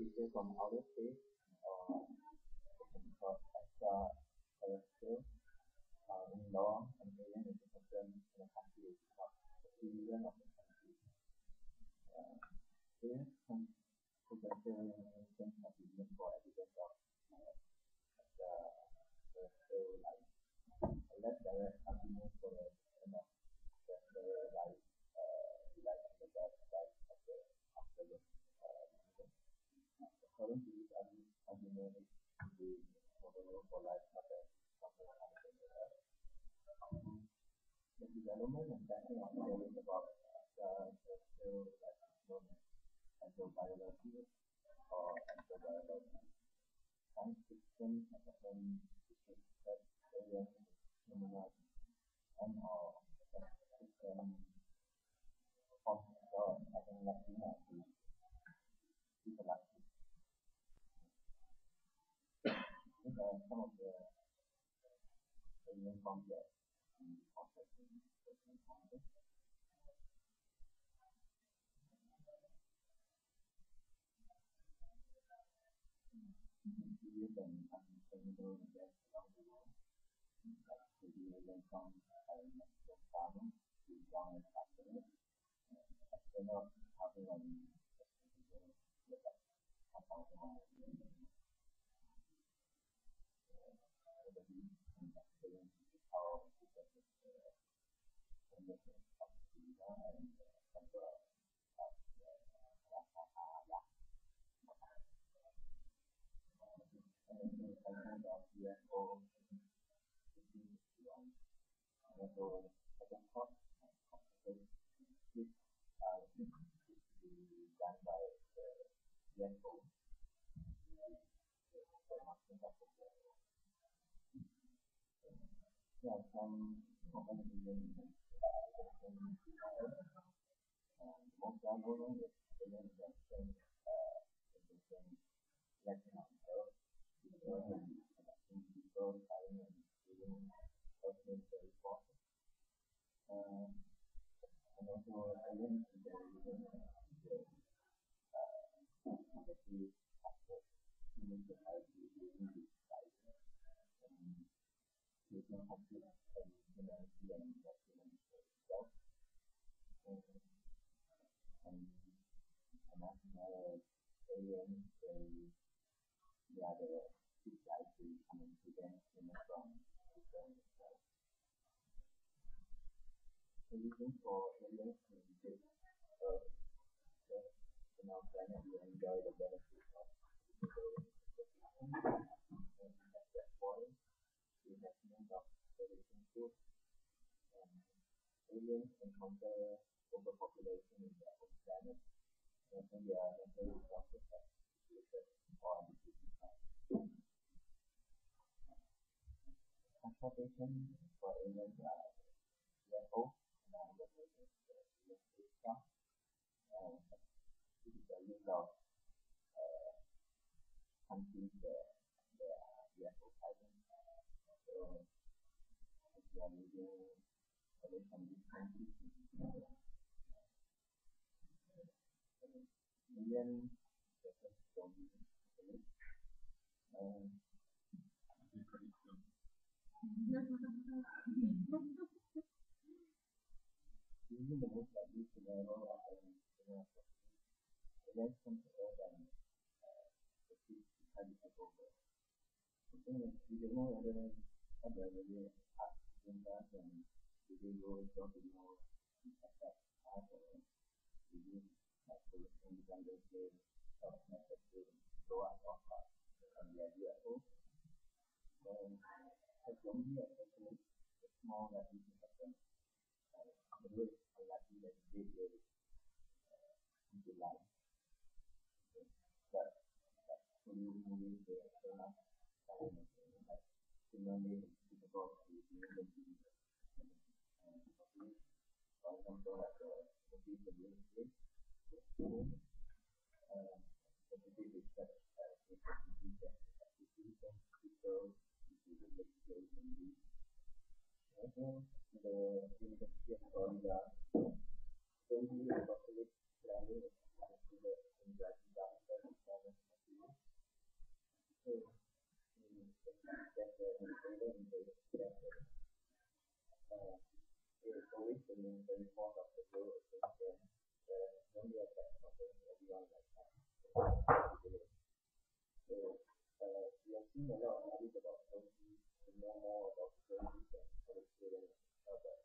creature from outer space, or it can be called extraterrestrial. In law, an alien is a person in a country is not a citizen of the country. Aliens potential things have been used for evidence of extraterrestrial life. A less direct argument for the existence of extraterrestrial life relies on the direct life of the observed universe. According to this argument, it is probable for life not somewhere other than the Earth. The development and testing of theories about extraterrestrial life is known as astrobiology or astrobiology. Science fiction has often depicted such aliens as humanoid and/or extraterrestrial forms or having Latina to civilize. These are some of the alien forms that we reported in the encounter. Serious and unexplainable events around the world, like the alien forms having natural farming to long as afternoon, external housing on the physical effects of our the beach and experience how possesses the conditions of Syria and temple of Rakahaya. And the segment of UFO on also second thought and complicated which are to be done by the UFO, the marking of the UFO. There are some common alien events in the world. Most well-known is alien invention Latin America, and connecting people, flying and living earthly forces. And also alien intelligence the ability of the human society during this crisis and creating conflict and humanity and nature itself. And another alien they are the civilized to come and prevent humans from destroying themselves. The reason for aliens to visit Earth in our planet will enjoy the benefits of physical ecosystem and access water, the investment of producing food, and aliens encounter overpopulation in their own planet, making their natural resources as depleted or depleted. Transportation for aliens are UFO, and other places alien spacecraft, and this is a list of countries that there are UFO sightings. So if you are living away from these countries, alien versus zombie village. Using the most likely scenario of an aliens come to Earth and proceed to try to take over. The thing is, we don't know whether what they're really asking us and do they go into the more attack us or do they like solution independent way of method to blow us off from the UFO. Then a zombie especially is more likely to happen. Although it's unlikely that they will come to life. But like movies they show us like similarly it's difficult to bring them to for example like the movie The Real Estate, specifically with such disease that actually sends people into the next place and live. Also the University of Florida zombie apocalypse planning is considered in driving down the climate It's always been the report of the world against them. Only attack something everyone like that. So we have seen a lot of movies about zombies to know more about zombies and how to kill them, but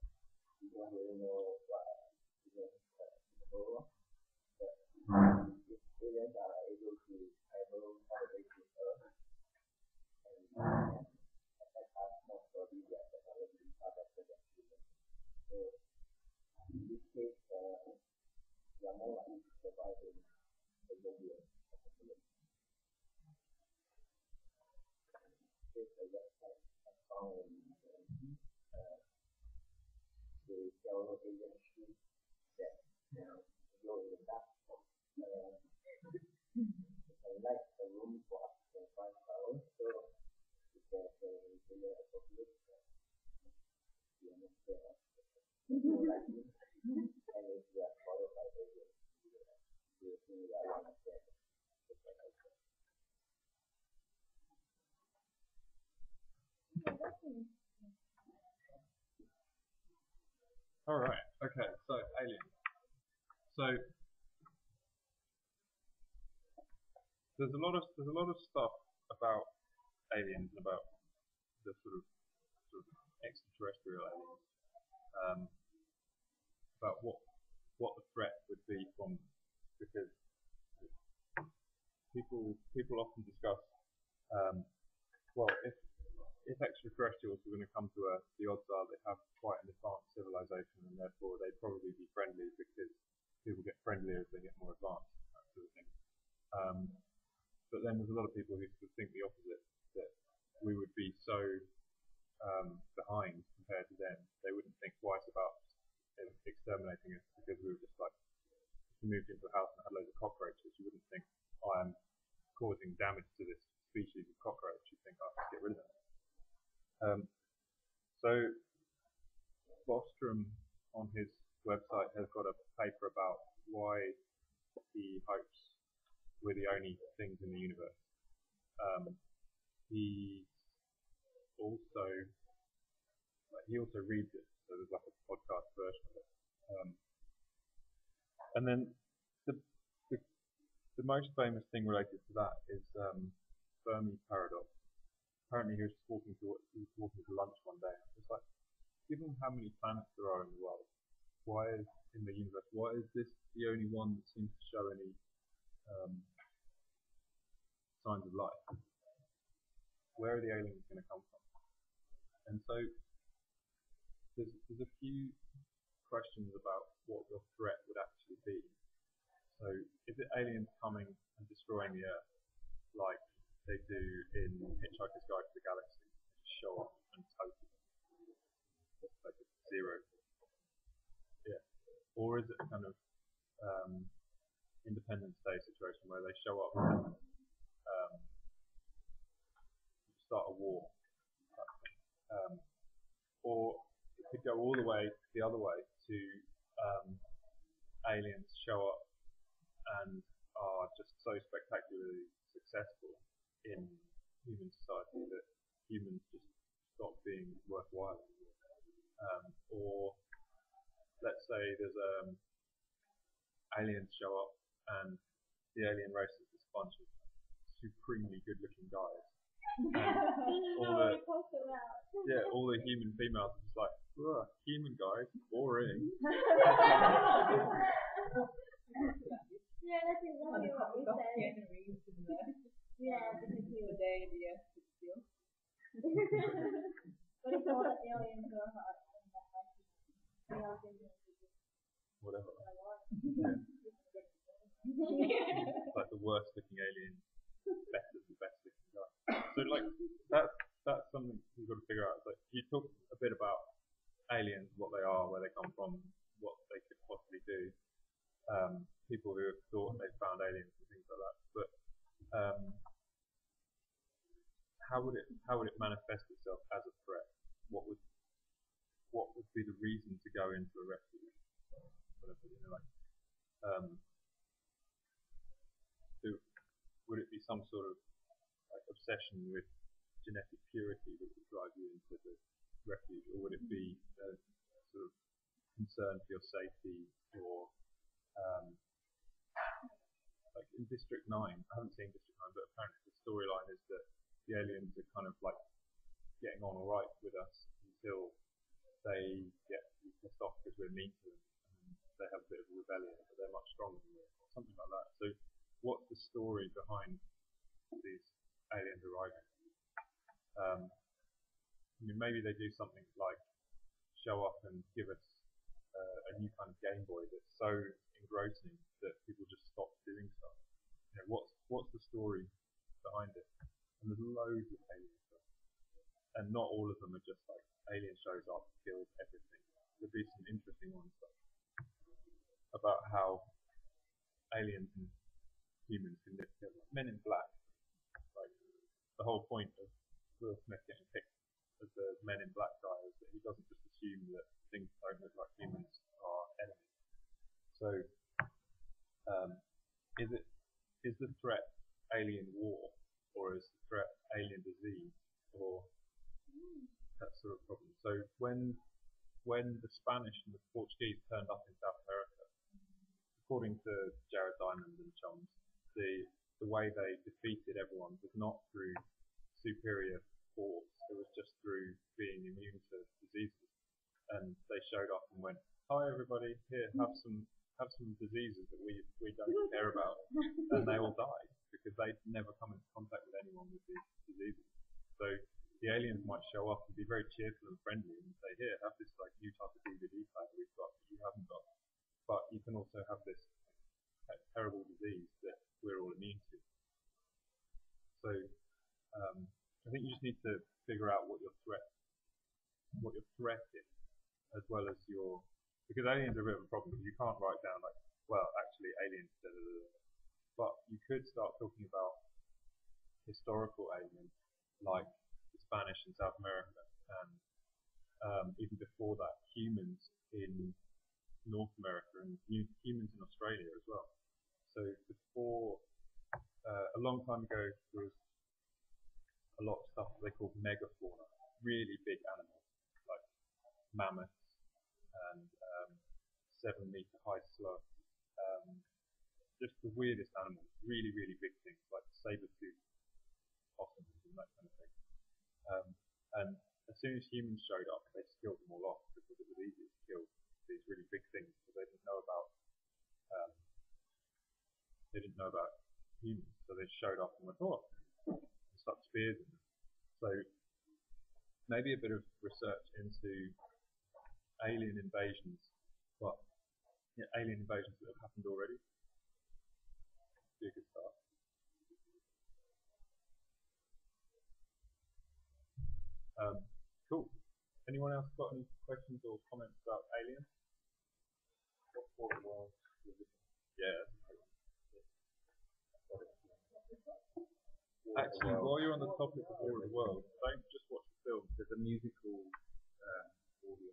we don't really know what aliens in the world. But if aliens are able to travel all the way to Earth and attack us, most probably their technology is far better than humans. So in this case, we are more likely to survive in the zombie apocalypse. Here's a website I found in they sell alien shoes that glow in the dark. You can light a room for up to 5 hours, so if there's an alien apocalypse, you are not scared of more likely. And if you are followed by aliens, you think you are one of them. All right. Okay. So aliens. So there's a lot of stuff about aliens, about the sort of extraterrestrial aliens, about what the threat would be from, because people often discuss, well, if extraterrestrials were going to come to Earth, the odds are they have quite an advanced civilization, and therefore they'd probably be friendly because people get friendlier as they get more advanced, that sort of thing. But then there's a lot of people who think the opposite, that we would be so behind compared to them, they wouldn't think twice about exterminating us, because we were just like, if you moved into a house and had loads of cockroaches, you wouldn't think, I'm causing damage to this species of cockroach, you'd think, I'll just get rid of them. So Bostrom on his website has got a paper about why he hopes we're the only things in the universe. He also reads it, so there's like a podcast version of it. And then the most famous thing related to that is Fermi paradox. Apparently he was walking to lunch one day. It's like, given how many planets there are in the world, why is this the only one that seems to show any signs of life? Where are the aliens going to come from? And so there's a few questions about what the threat would actually be. So is it aliens coming and destroying the Earth, like they do in Hitchhiker's Guide to the Galaxy, just show up and totally like zero? Yeah. Or is it a kind of Independence Day situation where they show up and start a war? Or it could go all the way the other way to aliens show up and are just so spectacularly successful in human society that humans just stop being worthwhile. Or let's say there's aliens show up and the alien race is this bunch of supremely good-looking guys. And all the human females are just like, human guys, boring. Yeah, that's exactly what we said. Yeah, because he was there, yes, still. But it's all the aliens are hot. Whatever. Yeah. It's like the worst looking alien, best looking guy. So like that's something you've got to figure out. Like you talk a bit about aliens, what they are, where they come from, what they could possibly do. People who have thought they found aliens and things like that. But how would it manifest itself as a threat? What would be the reason to go into a rescue mission? So would it be some sort of like obsession with genetic purity that would drive you into the refuge, or would it be a sort of concern for your safety, or like in District 9, I haven't seen District 9, but apparently the storyline is that the aliens are kind of like getting on alright with us until they get pissed off because we're mean to them, and they have a bit of a rebellion, but they're much stronger than we are, or something like that. So what's the story behind these aliens arriving? I mean, maybe they do something like show up and give us a new kind of Game Boy that's so engrossing that people just stop doing stuff. You know, what's the story behind it? And there's loads of alien stuff, and not all of them are just like alien shows up, kills everything. There'll be some interesting ones about how aliens and humans can live together. Men in Black, like the whole point of Will Smith getting picked as the Men in Black guy is that he doesn't just assume that things don't look like humans are enemies. So, is the threat alien war, or is the threat alien disease, or that sort of problem? So when the Spanish and the Portuguese turned up in South America, according to Jared Diamond and chums, the way they defeated everyone was not through superior force, it was just through being immune to diseases. And they showed up and went, "Hi everybody, here, have some diseases that we don't care about," and they all died because they'd never come into contact with anyone with these diseases. So the aliens might show up and be very cheerful and friendly and say, "Here, have this like new type of DVD player we've got that you haven't got, but you can also have this terrible disease that we're all immune to." So I think you just need to figure out what your threat is, as well as because aliens are a bit of a problem. You can't write down like, well, actually aliens, da, da, da. But you could start talking about historical aliens, like the Spanish in South America, and even before that, humans in North America and humans in Australia as well. So before, a long time ago, there was a lot of stuff they called megafauna, really big animals like mammoths and 7-meter high slugs, just the weirdest animals, really, really big things like saber-toothed possums and that kind of thing. And as soon as humans showed up, they just killed them all off because it was easy to kill these really big things because they didn't know about humans. So they showed up and went, "Oh," and stuck spears in them. So maybe a bit of research into alien invasions, but alien invasions that have happened already. Be a good start. Cool. Anyone else got any questions or comments about aliens? What world? Yeah. Actually, while you're on the topic of War of the Worlds, don't just watch the film. There's a musical audio.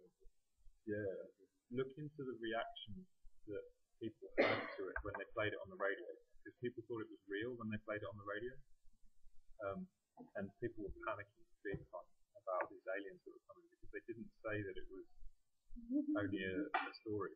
Yeah. Look into the reaction that people had to it when they played it on the radio, because people thought it was real when they played it on the radio, and people were panicking big time about these aliens that were coming because they didn't say that it was only a story.